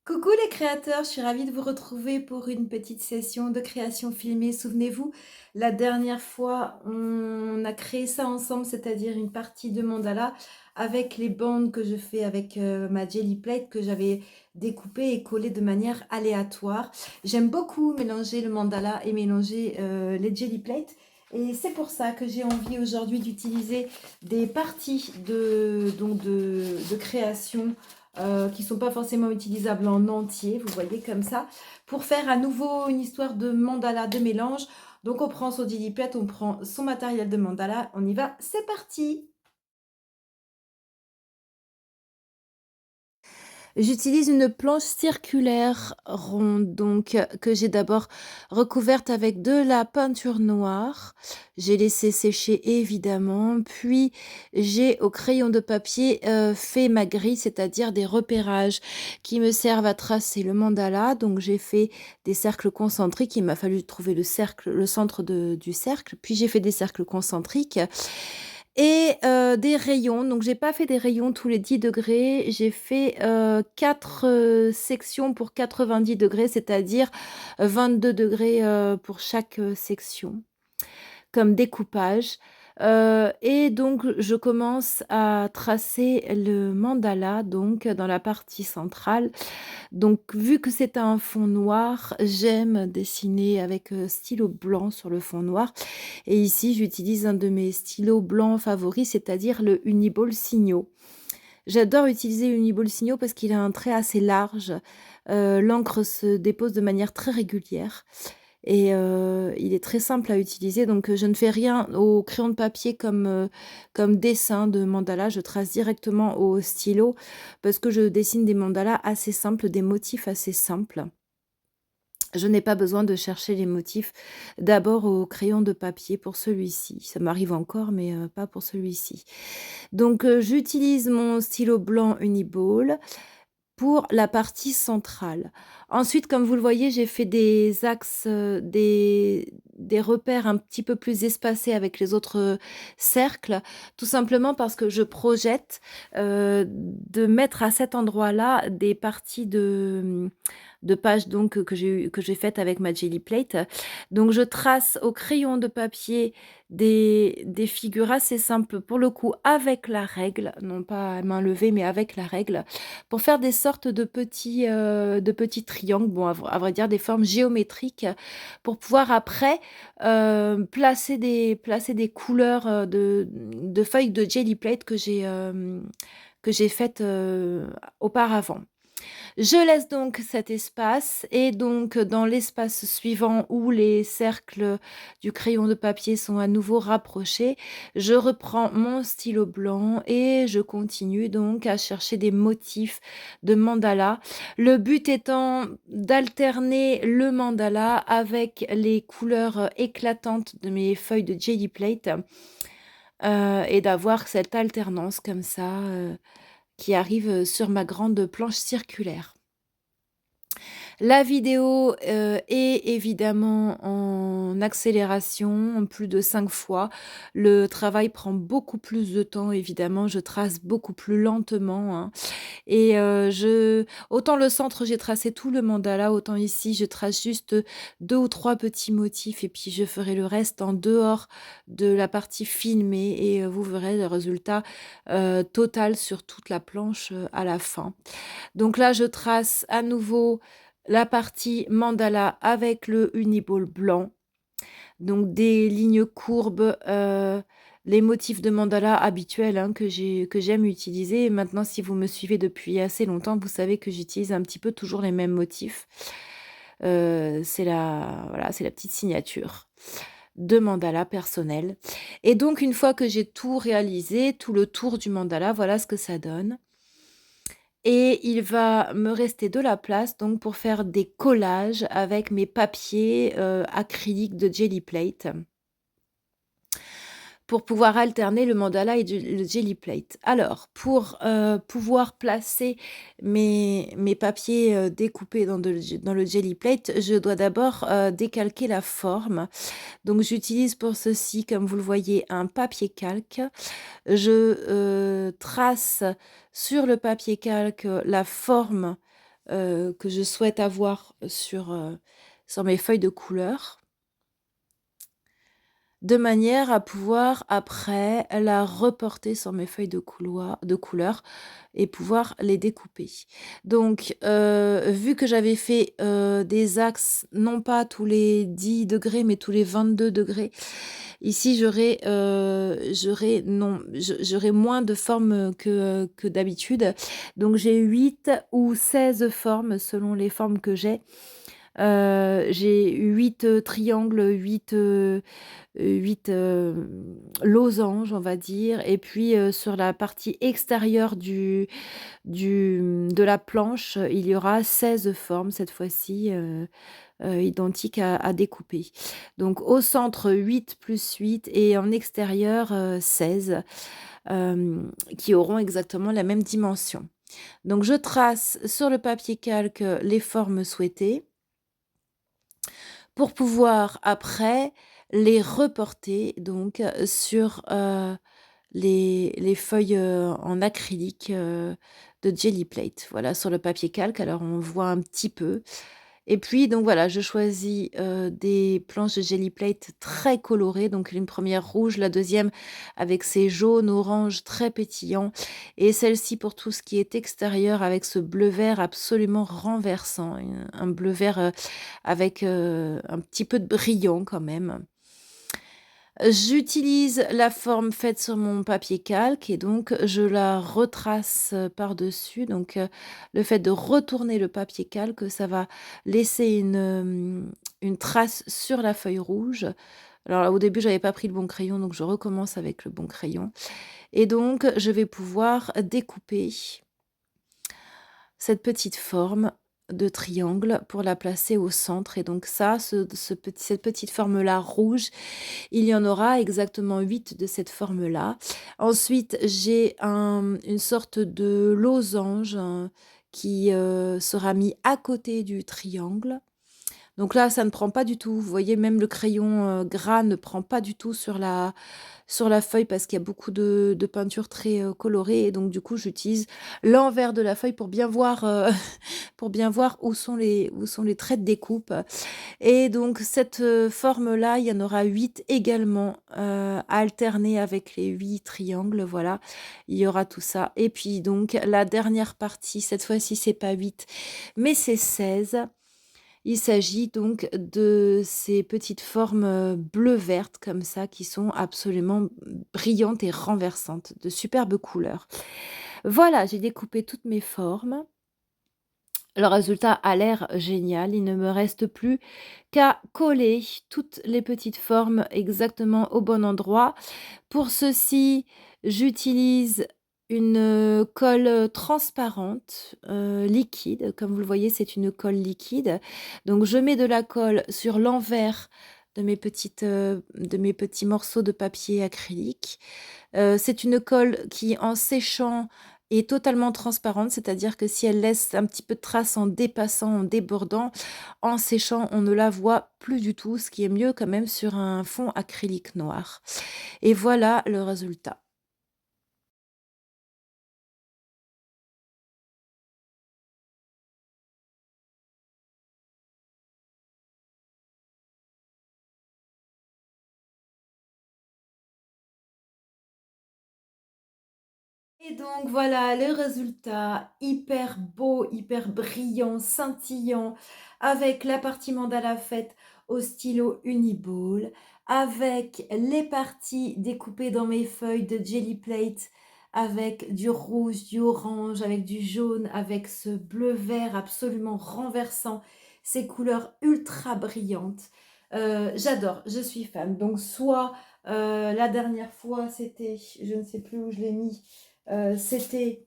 Coucou les créateurs, je suis ravie de vous retrouver pour une petite session de création filmée. Souvenez-vous, la dernière fois, on a créé ça ensemble, c'est-à-dire une partie de mandala avec les bandes que je fais avec ma jelly plate que j'avais découpée et collée de manière aléatoire. J'aime beaucoup mélanger le mandala et mélanger les jelly plates. Et c'est pour ça que j'ai envie aujourd'hui d'utiliser des parties de création qui ne sont pas forcément utilisables en entier, vous voyez comme ça, pour faire à nouveau une histoire de mandala de mélange. Donc on prend son dilipette, on prend son matériel de mandala, on y va, c'est parti. J'utilise une planche circulaire ronde, donc que j'ai d'abord recouverte avec de la peinture noire. J'ai laissé sécher évidemment, puis j'ai au crayon de papier fait ma grille, c'est-à-dire des repérages qui me servent à tracer le mandala. Donc j'ai fait des cercles concentriques, il m'a fallu trouver le centre du cercle, puis j'ai fait des cercles concentriques. Et des rayons, donc j'ai pas fait des rayons tous les 10 degrés, j'ai fait 4 sections pour 90 degrés, c'est-à-dire 22 degrés pour chaque section comme découpage. Et donc je commence à tracer le mandala donc dans la partie centrale. Donc vu que c'est un fond noir, j'aime dessiner avec stylo blanc sur le fond noir. Et ici, j'utilise un de mes stylos blancs favoris, c'est-à-dire le Uniball Signo. J'adore utiliser Uniball Signo parce qu'il a un trait assez large. L'encre se dépose de manière très régulière et il est très simple à utiliser. Donc, je ne fais rien au crayon de papier comme dessin de mandala. Je trace directement au stylo parce que je dessine des mandalas assez simples, des motifs assez simples. Je n'ai pas besoin de chercher les motifs d'abord au crayon de papier pour celui-ci. Ça m'arrive encore, mais pas pour celui-ci. Donc, j'utilise mon stylo blanc Uniball pour la partie centrale. Ensuite, comme vous le voyez, j'ai fait des axes, des repères un petit peu plus espacés avec les autres cercles, tout simplement parce que je projette de mettre à cet endroit-là des parties de pages donc que j'ai faites avec ma jelly plate. Donc je trace au crayon de papier des figures assez simples pour le coup avec la règle, non pas à main levée mais avec la règle, pour faire des sortes de petits triangles, bon à vrai dire des formes géométriques, pour pouvoir après placer des couleurs de feuilles de jelly plate que j'ai faites auparavant. Je laisse donc cet espace et donc dans l'espace suivant où les cercles du crayon de papier sont à nouveau rapprochés, je reprends mon stylo blanc et je continue donc à chercher des motifs de mandala. Le but étant d'alterner le mandala avec les couleurs éclatantes de mes feuilles de jelly plate et d'avoir cette alternance comme ça qui arrive sur ma grande planche circulaire. La vidéo, est évidemment en accélération, en plus de 5 fois. Le travail prend beaucoup plus de temps évidemment, je trace beaucoup plus lentement, hein et je autant le centre, j'ai tracé tout le mandala, autant ici, je trace juste 2 ou 3 petits motifs et puis je ferai le reste en dehors de la partie filmée et vous verrez le résultat, total sur toute la planche, à la fin. Donc là, je trace à nouveau la partie mandala avec le Uniball blanc. Donc des lignes courbes, les motifs de mandala habituels, hein, que j'aime utiliser. Et maintenant, si vous me suivez depuis assez longtemps, vous savez que j'utilise un petit peu toujours les mêmes motifs. C'est la petite signature de mandala personnel. Et donc une fois que j'ai tout réalisé, tout le tour du mandala, voilà ce que ça donne. Et il va me rester de la place donc pour faire des collages avec mes papiers, acryliques de jelly plate pour pouvoir alterner le mandala et le jelly plate. Alors pour, pouvoir placer mes papiers, découpés dans le jelly plate, je dois d'abord, décalquer la forme. Donc j'utilise pour ceci, comme vous le voyez, un papier calque. Je trace sur le papier calque la forme que je souhaite avoir sur mes feuilles de couleur, de manière à pouvoir après la reporter sur mes feuilles de couleur et pouvoir les découper. Donc, vu que j'avais fait, des axes, non pas tous les 10 degrés, mais tous les 22 degrés, ici j'aurais moins de formes que d'habitude. Donc j'ai 8 ou 16 formes selon les formes que j'ai. J'ai 8 triangles, 8 losanges, on va dire, et puis, sur la partie extérieure de la planche, il y aura 16 formes cette fois-ci, identiques à découper. Donc au centre 8 plus 8 et en extérieur, 16, qui auront exactement la même dimension. Donc je trace sur le papier calque les formes souhaitées pour pouvoir après les reporter donc sur, les feuilles, en acrylique, de Jelly Plate. Voilà, sur le papier calque, alors on voit un petit peu et puis donc voilà, je choisis, des planches de Jelly Plate très colorées, donc une première rouge, la deuxième avec ses jaunes, orange très pétillants et celle-ci pour tout ce qui est extérieur avec ce bleu vert absolument renversant, un bleu vert, avec, un petit peu de brillant quand même. J'utilise la forme faite sur mon papier calque et donc je la retrace, par-dessus. Donc, le fait de retourner le papier calque, ça va laisser une trace sur la feuille rouge. Alors là, au début, j'avais pas pris le bon crayon, donc je recommence avec le bon crayon et donc je vais pouvoir découper cette petite forme de triangle pour la placer au centre et donc ça, cette petite forme-là rouge, il y en aura exactement 8 de cette forme-là. Ensuite, j'ai une sorte de losange, qui, sera mis à côté du triangle. Donc là, ça ne prend pas du tout. Vous voyez, même le crayon, gras ne prend pas du tout sur la feuille parce qu'il y a beaucoup de peinture très, colorée et donc du coup, j'utilise l'envers de la feuille pour bien voir, pour bien voir où sont les traits de découpe. Et donc cette, forme-là, il y en aura 8 également, alternés avec les 8 triangles, voilà. Il y aura tout ça et puis donc la dernière partie, cette fois-ci, c'est pas 8 mais c'est 16. Il s'agit donc de ces petites formes, bleu-vertes comme ça qui sont absolument brillantes et renversantes, de superbes couleurs. Voilà, j'ai découpé toutes mes formes. Le résultat a l'air génial. Il ne me reste plus qu'à coller toutes les petites formes exactement au bon endroit. Pour ceci, j'utilise une, colle, transparente, liquide. Comme vous le voyez, c'est une colle liquide. Donc je mets de la colle sur l'envers de mes petits morceaux de papier acrylique. C'est une colle qui, en séchant, est totalement transparente, c'est-à-dire que si elle laisse un petit peu de trace en dépassant, en débordant, en séchant, on ne la voit plus du tout, ce qui est mieux quand même sur un fond acrylique noir. Et voilà le résultat. Et donc voilà le résultat, hyper beau, hyper brillant, scintillant, avec la partie mandala faite au stylo Uniball, avec les parties découpées dans mes feuilles de Jelly Plate, avec du rouge, du orange, avec du jaune, avec ce bleu-vert absolument renversant, ces couleurs ultra brillantes. J'adore, je suis fan. Donc soit la dernière fois c'était, je ne sais plus où je l'ai mis, c'était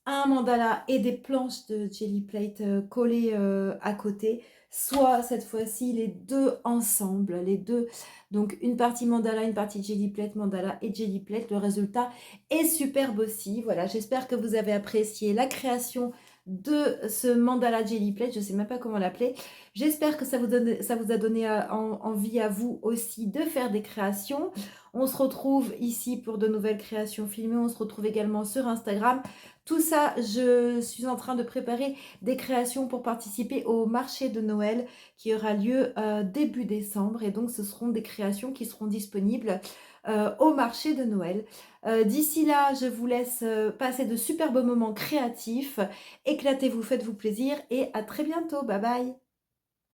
un mandala et des planches de Jelly Plate collées à côté, soit cette fois-ci les deux ensemble, les deux, donc une partie mandala, une partie Jelly Plate, mandala et Jelly Plate. Le résultat est superbe aussi. Voilà, j'espère que vous avez apprécié la création de ce mandala Jelly Plate, je ne sais même pas comment l'appeler. J'espère que ça vous a donné envie à vous aussi de faire des créations. On se retrouve ici pour de nouvelles créations filmées, on se retrouve également sur Instagram. Tout ça, je suis en train de préparer des créations pour participer au marché de Noël qui aura lieu, début décembre et donc ce seront des créations qui seront disponibles, au marché de Noël. D'ici là, je vous laisse, passer de super beaux moments créatifs. Éclatez-vous, faites-vous plaisir et à très bientôt. Bye bye.